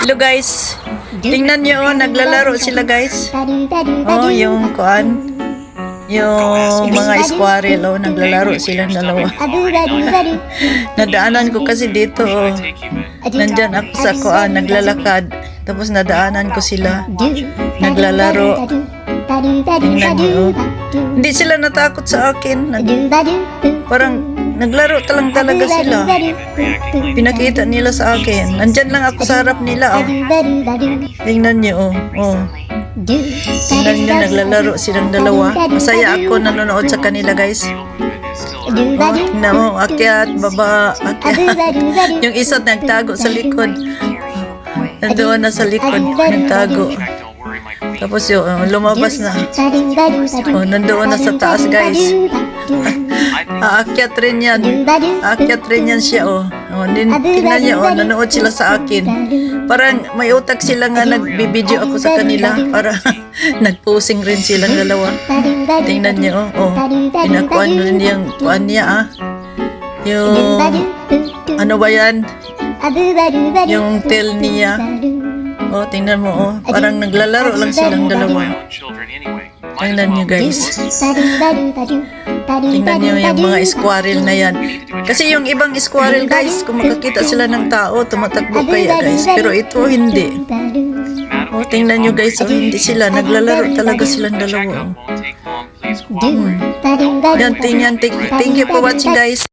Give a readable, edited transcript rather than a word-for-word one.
Hello guys. Tingnan niyo oh, naglalaro sila guys. Oh, yung kuan. Yung mga squirrel oh, naglalaro silang dalawa. Nadaanan ko kasi dito oh. Nandyan ako sa kuan, naglalakad. Tapos nadaanan ko sila. Naglalaro. Tingnan niyo oh. Hindi sila natakot sa akin. Parang naglaro talaga sila. Pinakita nila sa akin. Nandyan lang ako sa harap nila oh. Tingnan niyo oh. Tingnan niyo, naglalaro silang dalawa. Masaya ako nanonood sa kanila guys. Tingnan mo, akyat, baba, akyat. Yung isa nagtago sa likod. Nandoon na sa likod, nagtago. Tapos yung lumabas na. Oh, nandoon na sa taas guys. Aakyat rin yan. Aakyat rin yan siya oh. Tingnan niyo oh, nanood sila sa akin. Parang may utak sila nga nagbibideo ako sa kanila. Para nagposing rin silang dalawa. Tingnan niyo oh. Pinakuan rin yung kuan niya ah. Yung ano ba yan? Yung tail niya. Oh, tingnan mo oh. Parang naglalaro lang silang dalawa. Tingnan niyo guys. Tingnan niyo yung mga squirrel na yan. Kasi yung ibang squirrel guys, kung makakita sila ng tao, tumatakbo kaya guys. Pero ito hindi. Oh, tingnan niyo guys, oh, hindi sila. Naglalaro talaga silang dalawa. Oh. Yan, thank you for watching guys.